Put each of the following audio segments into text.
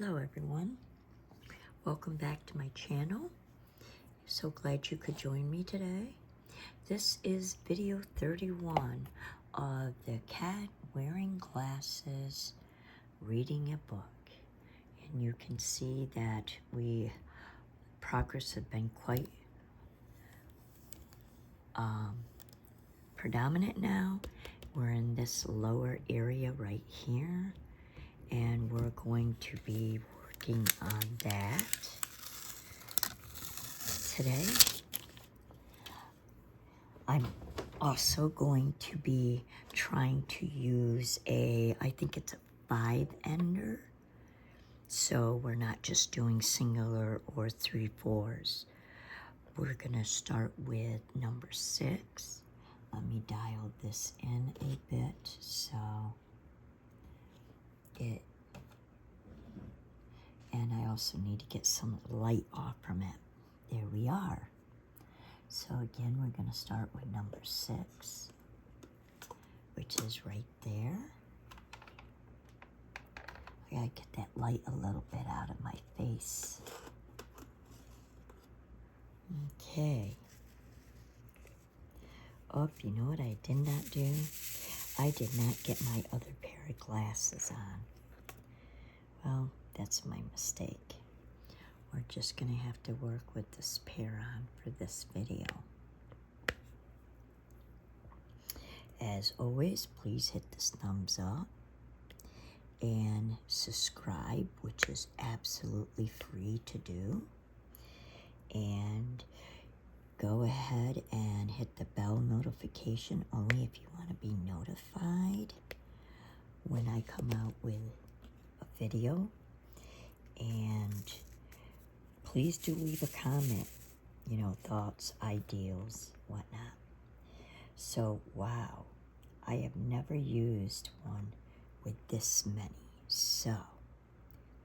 Hello everyone, welcome back to my channel. So glad you could join me today. This is video 31 of the cat wearing glasses reading a book. And you can see that progress has been quite predominant now. We're in this lower area right here, and we're going to be working on that today. I'm also going to be trying to use I think it's a 5-ender. So we're not just doing singular or 3/4s. We're gonna start with number 6. Let me dial this in a bit and I also need to get some light off from it. There we are. So again, we're going to start with number 6, which is right there. I gotta get that light a little bit out of my face. Okay. Oh, you know what I did not do? I did not get my other pair of glasses on. Well, that's my mistake. We're just gonna have to work with this pair on for this video. As always, please hit this thumbs up and subscribe, which is absolutely free to do. And go ahead and hit the bell notification only if you want to be notified when I come out with a video. And please do leave a comment, thoughts, ideals, whatnot. So, wow, I have never used one with this many. So,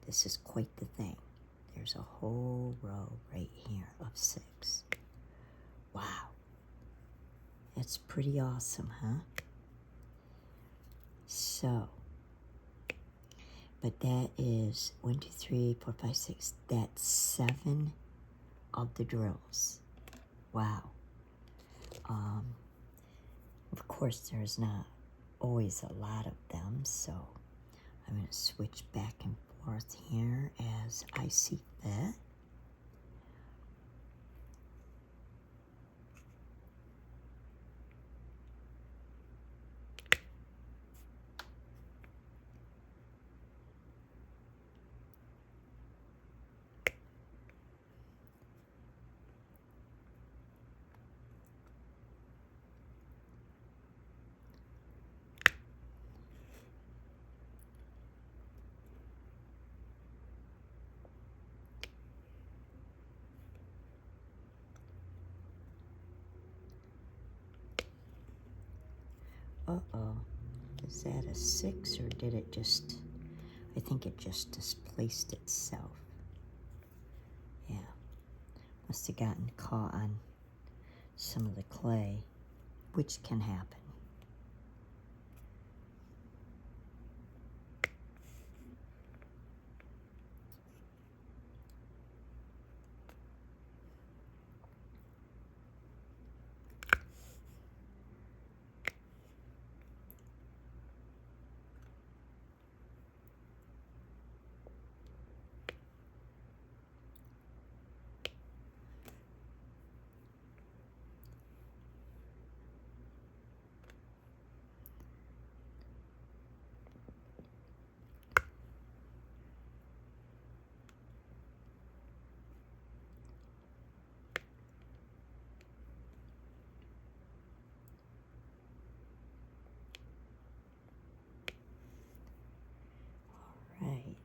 this is quite the thing. There's a whole row right here of 6. Wow. That's pretty awesome, huh? So, but that is 1, 2, 3, 4, 5, 6. That's 7 of the drills. Wow. Of course, there's not always a lot of them, so I'm going to switch back and forth here as I see fit. Uh-oh, is that a 6 or did it just, I think it just displaced itself. Yeah, must have gotten caught on some of the clay, which can happen. Right.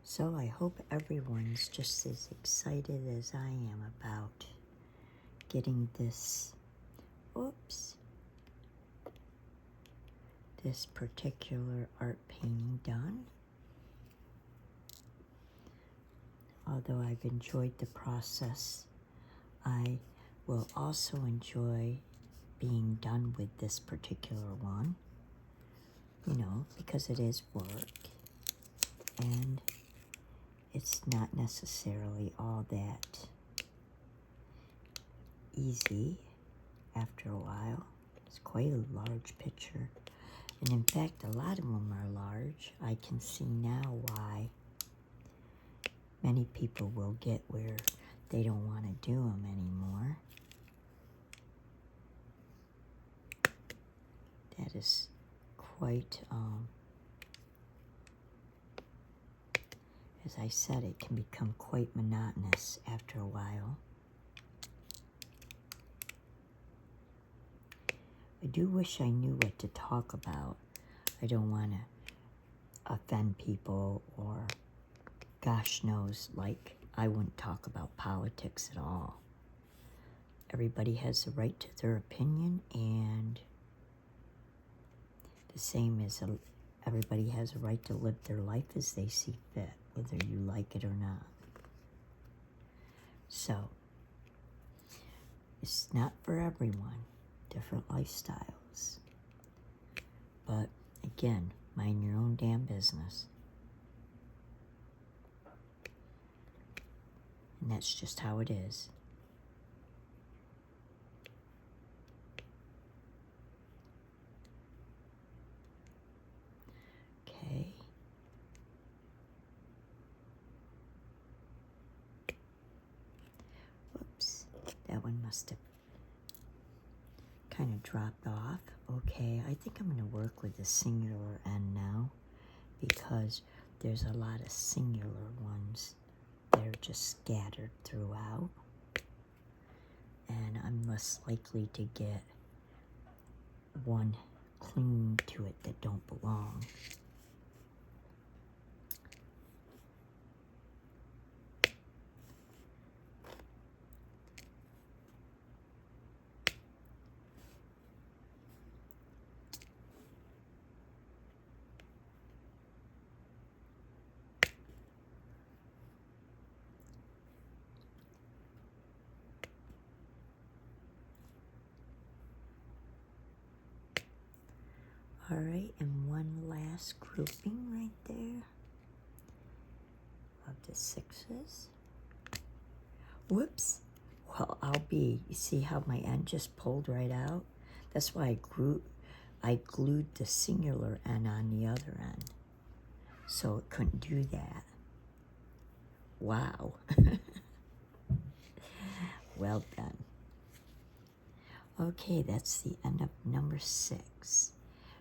So I hope everyone's just as excited as I am about getting this, this particular art painting done. Although I've enjoyed the process, I will also enjoy being done with this particular one, you know, because it is work and it's not necessarily all that easy after a while. It's quite a large picture. And in fact, a lot of them are large. I can see now why many people will get where they don't want to do them anymore. That is quite, as I said, it can become quite monotonous after a while. I do wish I knew what to talk about. I don't want to offend people, or gosh knows, like I wouldn't talk about politics at all. Everybody has the right to their opinion, and the same as everybody has a right to live their life as they see fit, whether you like it or not. So, it's not for everyone. Different lifestyles. But again, mind your own damn business. And that's just how it is. Okay. Whoops. That one must have kind of dropped off. Okay, I think I'm going to work with the singular N now, because there's a lot of singular ones that are just scattered throughout, and I'm less likely to get one clinging to it that don't belong. All right, and one last grouping right there of the sixes. Whoops. Well, you see how my end just pulled right out? That's why I glued the singular N on the other end, so it couldn't do that. Wow. Well done. Okay, that's the end of number 6.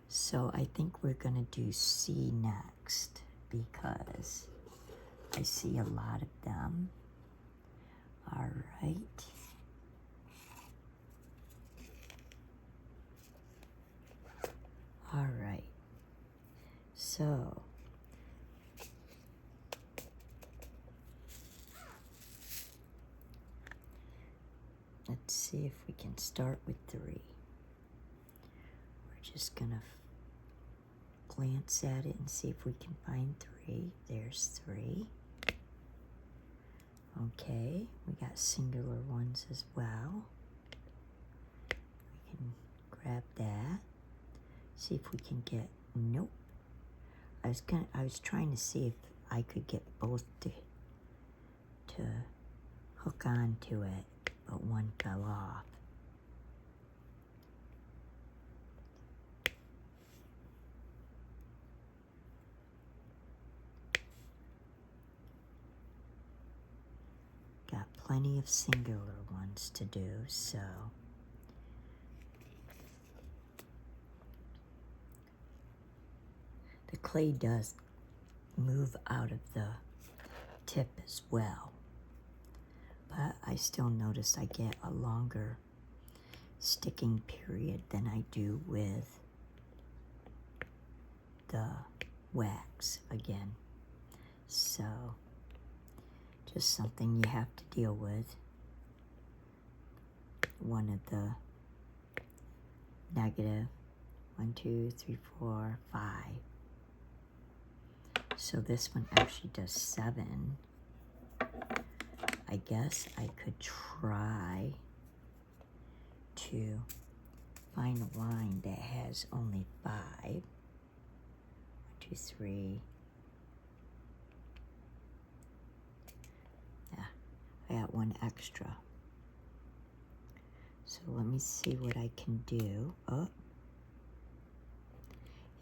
So I think we're going to do C next, because I see a lot of them. All right. All right. So let's see if we can start with 3. We're just going to glance at it and see if we can find 3. There's 3. Okay, we got singular ones as well. We can grab that. See if we can get, nope. I was trying to see if I could get both to hook on to it, but one fell off. Got plenty of singular ones to do, so the clay does move out of the tip as well, but I still notice I get a longer sticking period than I do with the wax again. So just something you have to deal with. One of the negative 1, 2, 3, 4, 5. So this one actually does 7. I guess I could try to find a line that has only 5. 1, 2, 3. Yeah, I got one extra. So let me see what I can do. Oh,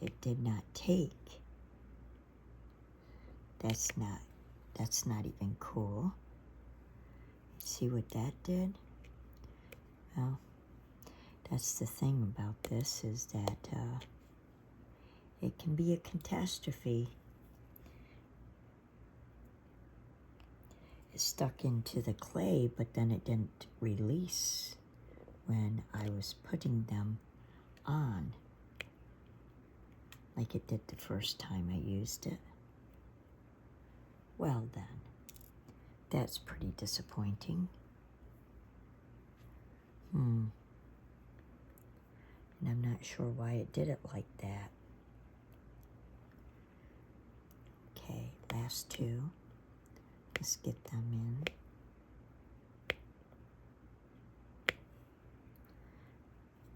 it did not take. That's not even cool. See what that did? Well, that's the thing about this, is that it can be a catastrophe. It stuck into the clay, but then it didn't release when I was putting them on, like it did the first time I used it. Well then, that's pretty disappointing. And I'm not sure why it did it like that. Okay, last 2. Let's get them in.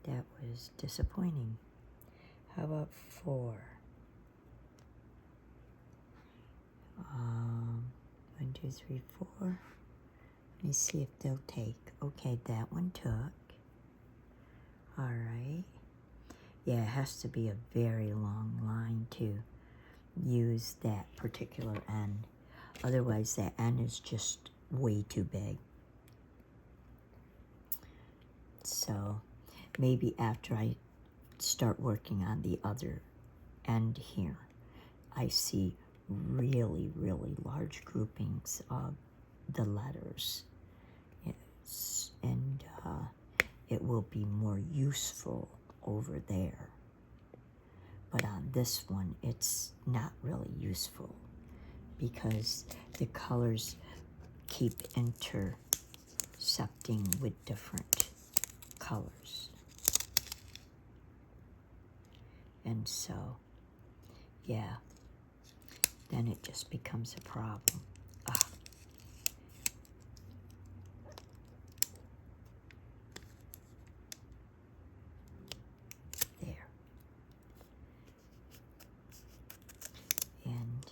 That was disappointing. How about 4? 1, 2, 3, 4. Let me see if they'll take. Okay, that one took. All right. Yeah, it has to be a very long line to use that particular end. Otherwise, that end is just way too big. So maybe after I start working on the other end here, I see really, really large groupings of the letters. Yes, and it will be more useful over there. But on this one, it's not really useful because the colors keep intercepting with different colors. And so, yeah, then it just becomes a problem. There. And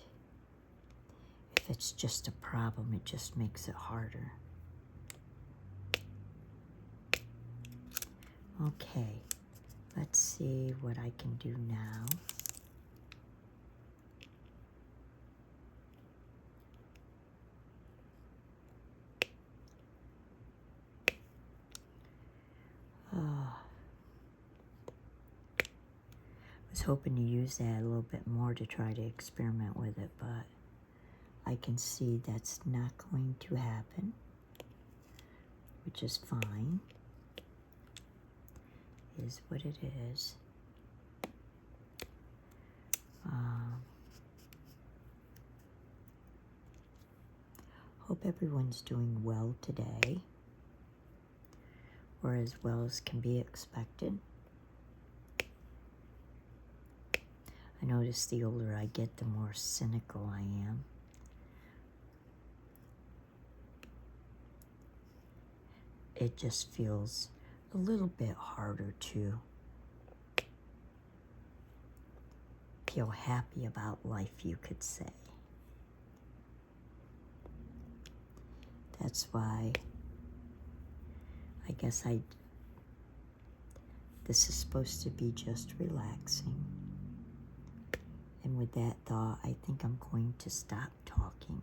if it's just a problem, it just makes it harder. Okay, let's see what I can do now. I was hoping to use that a little bit more to try to experiment with it, but I can see that's not going to happen, which is fine. It is what it is. Hope everyone's doing well today, or as well as can be expected. I notice the older I get, the more cynical I am. It just feels a little bit harder to feel happy about life, you could say. That's why I guess this is supposed to be just relaxing. And with that thought, I think I'm going to stop talking.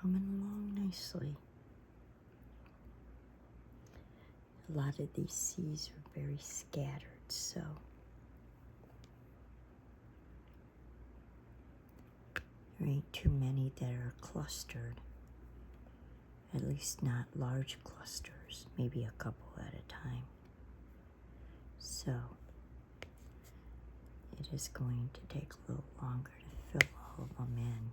coming along nicely. A lot of these seeds are very scattered, so there ain't too many that are clustered. At least not large clusters, maybe a couple at a time. So it is going to take a little longer to fill all of them in.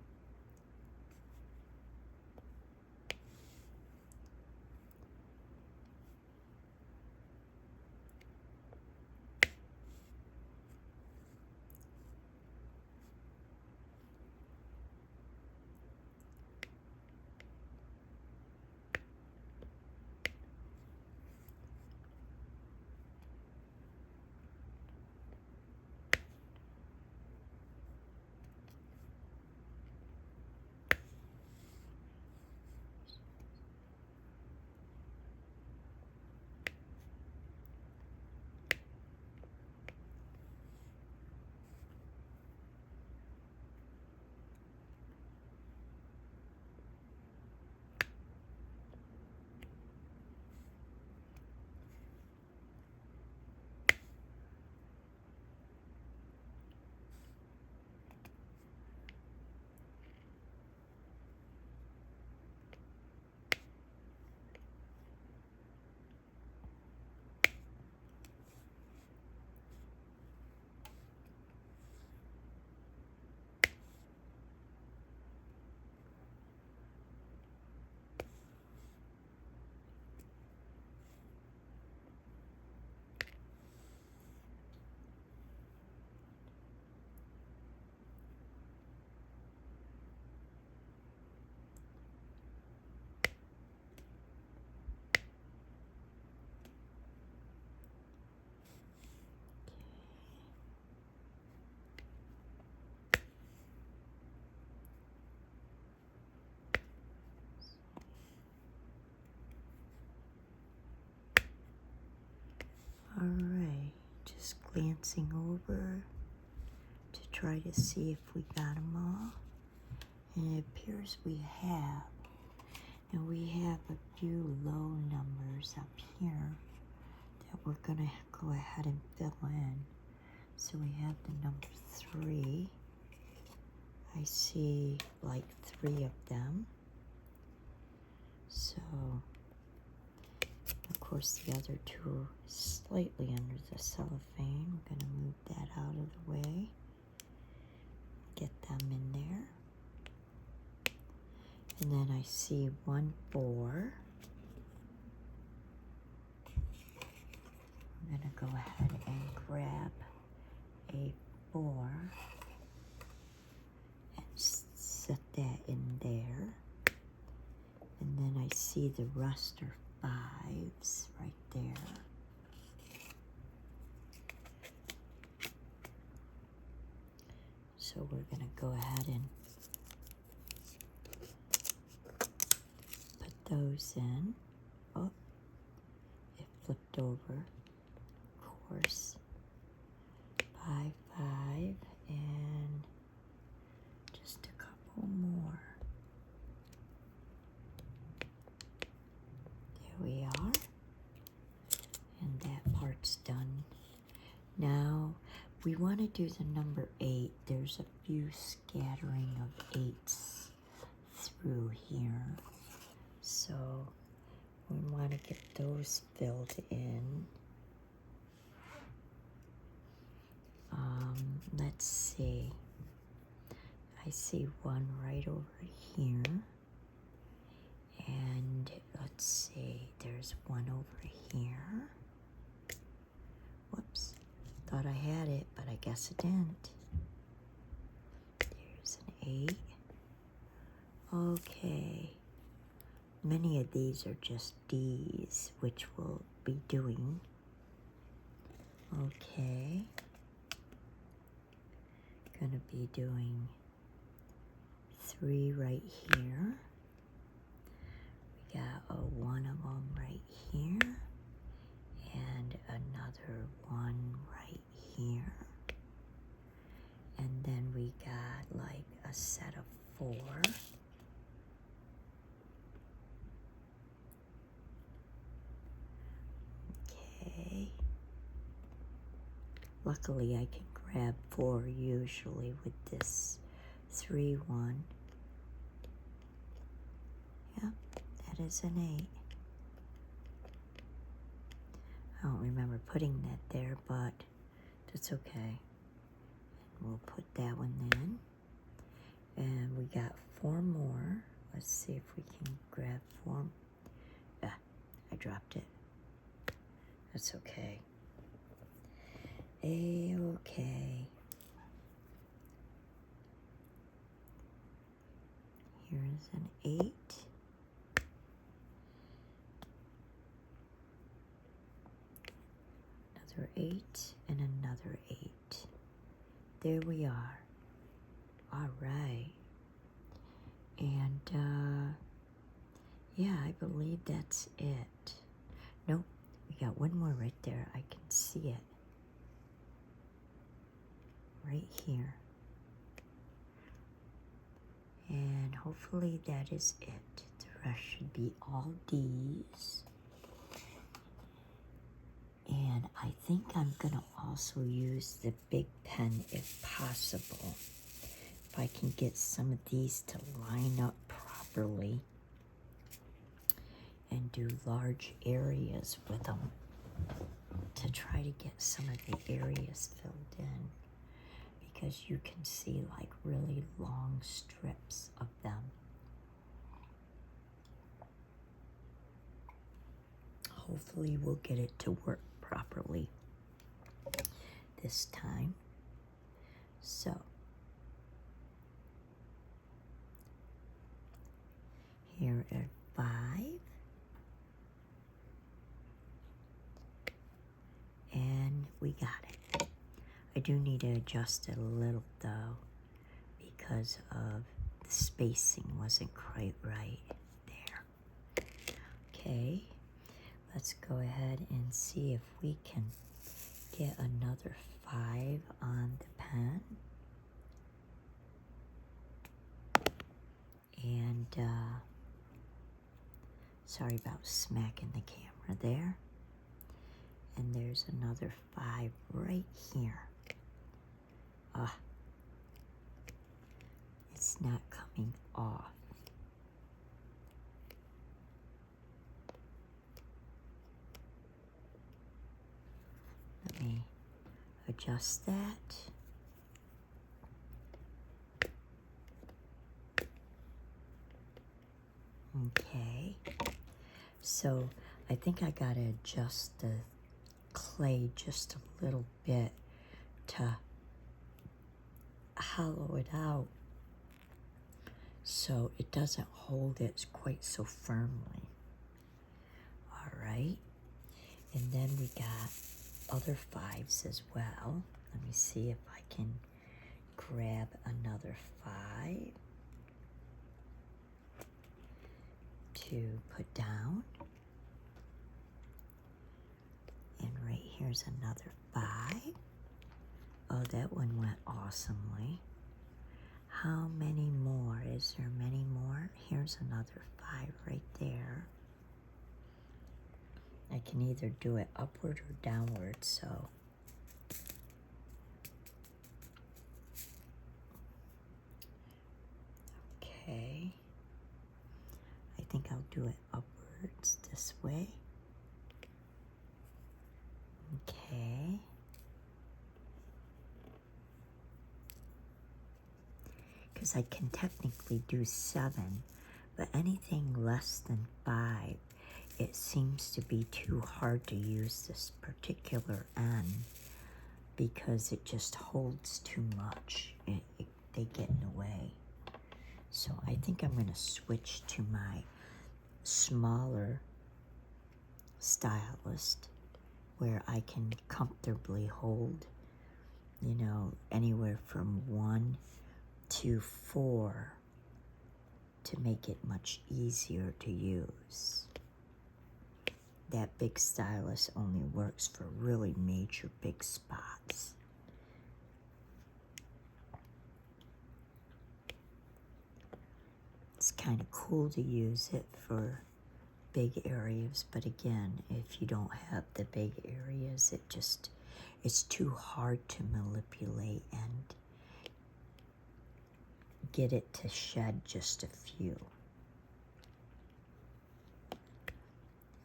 All right, just glancing over to try to see if we got them all. And it appears we have. And we have a few low numbers up here that we're gonna go ahead and fill in. So we have the number 3. I see like 3 of them. So, of course, the other 2 are slightly under the cellophane. We're gonna move that out of the way. Get them in there. And then I see 1 4. I'm gonna go ahead and grab a 4 and set that in there. And then I see the rest are 5s right there. So we're gonna go ahead and put those in. Oh, it flipped over, of course. 5, 5, and just a couple more. There we are. And that part's done. Now, we want to do the number 8. There's a few scattering of 8s through here. So we want to get those filled in. Let's see. I see 1 right over here. And let's see, there's 1 over here. Whoops, thought I had it, but I guess I didn't. There's an 8. Okay. Many of these are just D's, which we'll be doing. Okay. Gonna be doing 3 right here. We got a 1 of them right here. And another 1 right here. And then we got like a set of 4. Okay. Luckily, I can grab 4 usually with this 3-1. Yep, that is an 8. I don't remember putting that there, but that's okay. And we'll put that one in. And we got 4 more. Let's see if we can grab 4. Ah, I dropped it. That's okay. A-okay. Here's an 8. Another 8 and another 8. There we are. All right. And yeah, I believe that's it. Nope, we got one more right there. I can see it. Right here. And hopefully that is it. The rest should be all D's. And I think I'm gonna also use the big pen if possible. If I can get some of these to line up properly and do large areas with them to try to get some of the areas filled in, because you can see like really long strips of them. Hopefully we'll get it to work properly this time. So here are 5. And we got it. I do need to adjust it a little though, because of the spacing wasn't quite right there. Okay, let's go ahead and see if we can get another 5 on the pen. And sorry about smacking the camera there. And there's another 5 right here. It's not coming off. Let me adjust that. Okay. So I think I gotta adjust the clay just a little bit to hollow it out so it doesn't hold it quite so firmly. All right, and then we got other 5s as well. Let me see if I can grab another 5 to put down. And right here's another 5. Oh, that one went awesomely. How many more? Is there many more? Here's another 5 right there. I can either do it upward or downward, so. Okay. I think I'll do it upwards this way. Okay. Because I can technically do 7, but anything less than 5, it seems to be too hard to use this particular N because it just holds too much. They get in the way. So I think I'm going to switch to my smaller stylist where I can comfortably hold, you know, anywhere from 1 to 4 to make it much easier to use. That big stylus only works for really major big spots. It's kind of cool to use it for big areas, but again, if you don't have the big areas, it's too hard to manipulate and get it to shed just a few.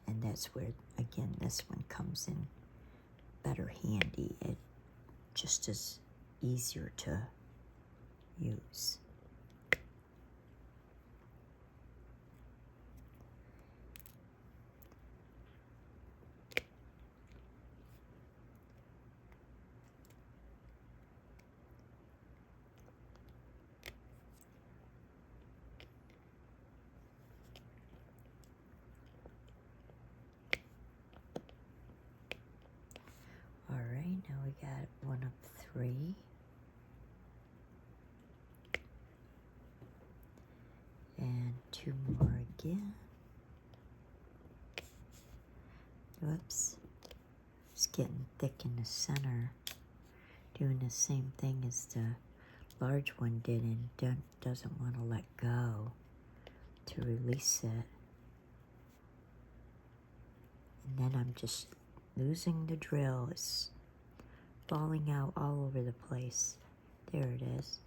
And that's where, again, this one comes in better handy. It just is easier to use. All right, now we got 1 of 3. And 2 more again. Whoops. It's getting thick in the center. Doing the same thing as the large one did and doesn't want to let go to release it. And then I'm just losing the drill. It's falling out all over the place. There it is.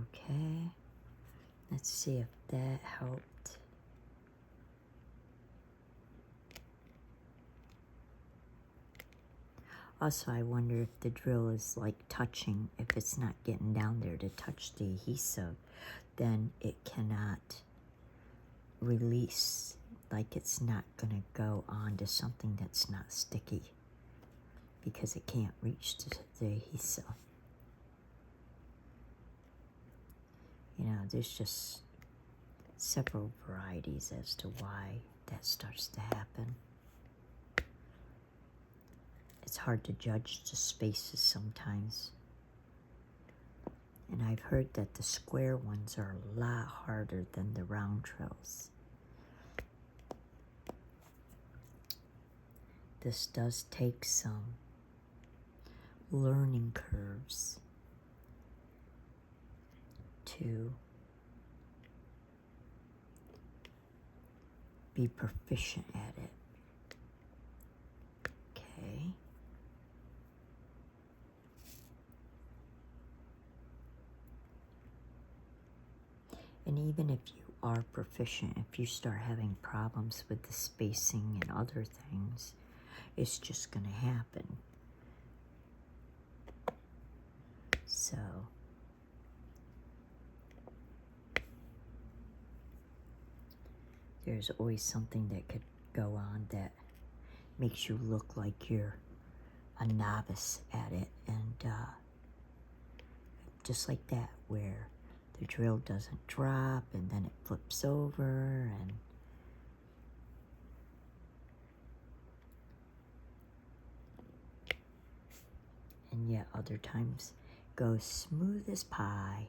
Okay. Let's see if that helped. Also, I wonder if the drill is like touching, if it's not getting down there to touch the adhesive, then it cannot release. Like it's not gonna go onto something that's not sticky because it can't reach the adhesive. You know, there's just several varieties as to why that starts to happen. It's hard to judge the spaces sometimes. And I've heard that the square ones are a lot harder than the round drills. This does take some learning curves to be proficient at it. Okay. And even if you are proficient, if you start having problems with the spacing and other things, it's just going to happen. So, there's always something that could go on that makes you look like you're a novice at it. And just like that, where the drill doesn't drop and then it flips over, and yet other times goes smooth as pie.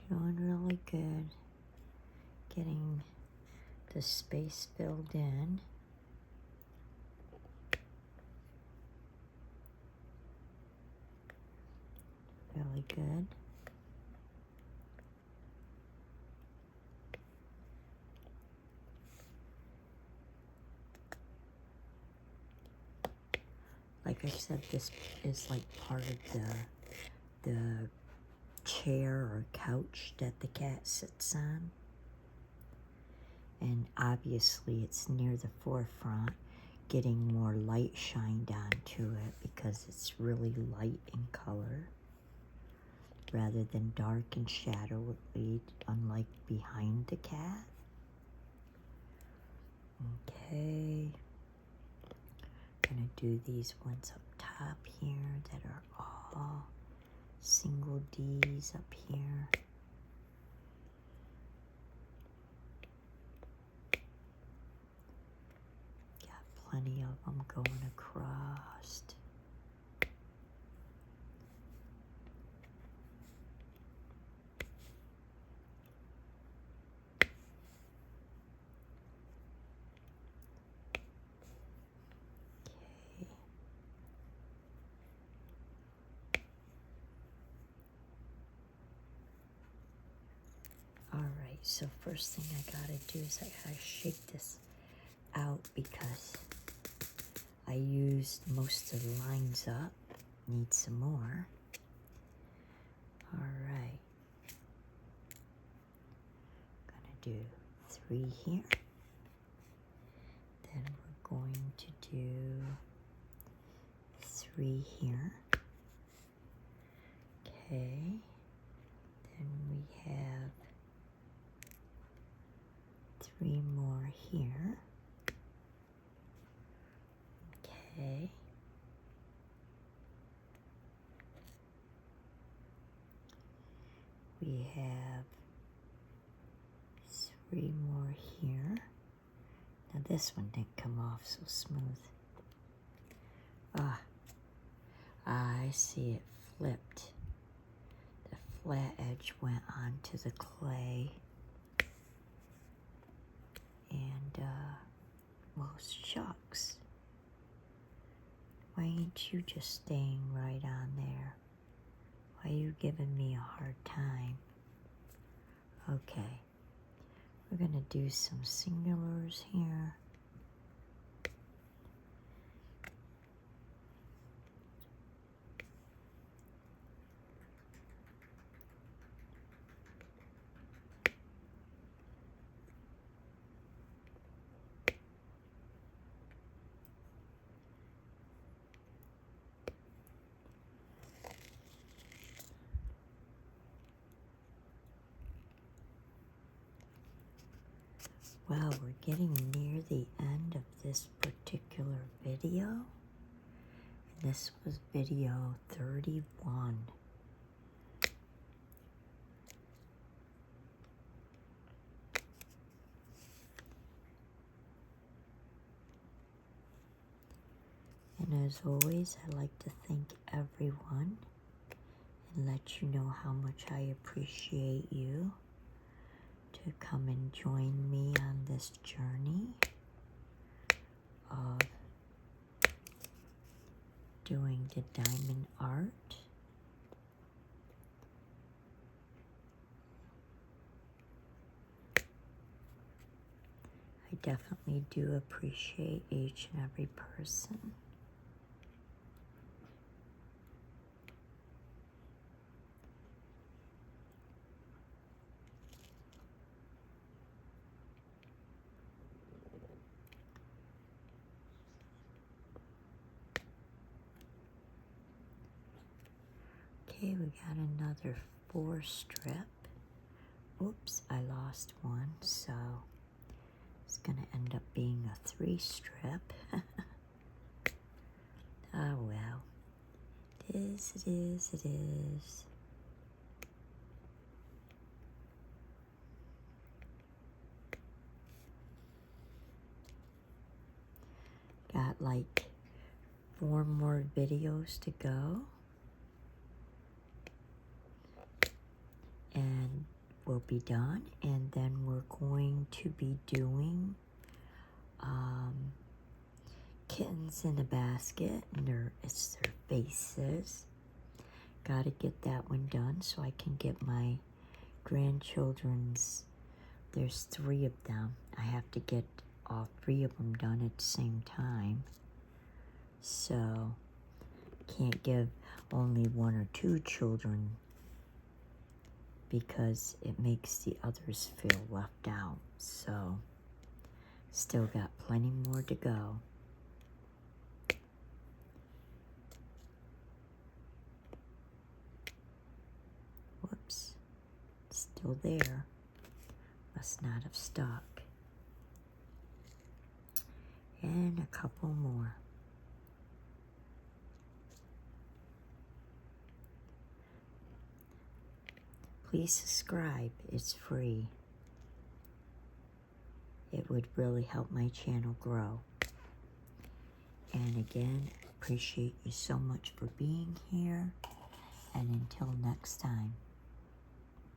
Doing really good. Getting the space filled in. Really good. Like I said, this is like part of the chair or couch that the cat sits on. And obviously it's near the forefront getting more light shined onto it because it's really light in color rather than dark and shadowy, unlike behind the cat. Okay, gonna do these ones up top here that are all single D's up here. Got plenty of them going across. Alright, so first thing I gotta do is I gotta shake this out because I used most of the lines up. Need some more. Alright. Gonna do 3 here. Then we're going to do 3 here. Okay. Then we have 3 more here. Okay. We have 3 more here. Now this one didn't come off so smooth. I see it flipped. The flat edge went onto the clay. And, well, shucks. Why ain't you just staying right on there? Why are you giving me a hard time? Okay. We're gonna do some singulars here. Well, we're getting near the end of this particular video. And this was video 31. And as always, I like to thank everyone and let you know how much I appreciate you to come and join me on this journey of doing the diamond art. I definitely do appreciate each and every person. Okay, we got another 4 strip. Oops, I lost one, so it's gonna end up being a 3 strip. Oh well. It is, it is, it is. Got like 4 more videos to go. And we'll be done. And then we're going to be doing kittens in a basket. And it's their faces. Gotta get that one done so I can get my grandchildren's. There's 3 of them. I have to get all 3 of them done at the same time. So, can't give only 1 or 2 children because it makes the others feel left out. So, still got plenty more to go. still there. Must not have stuck. And a couple more. Please subscribe. It's free. It would really help my channel grow. And again, appreciate you so much for being here. And until next time.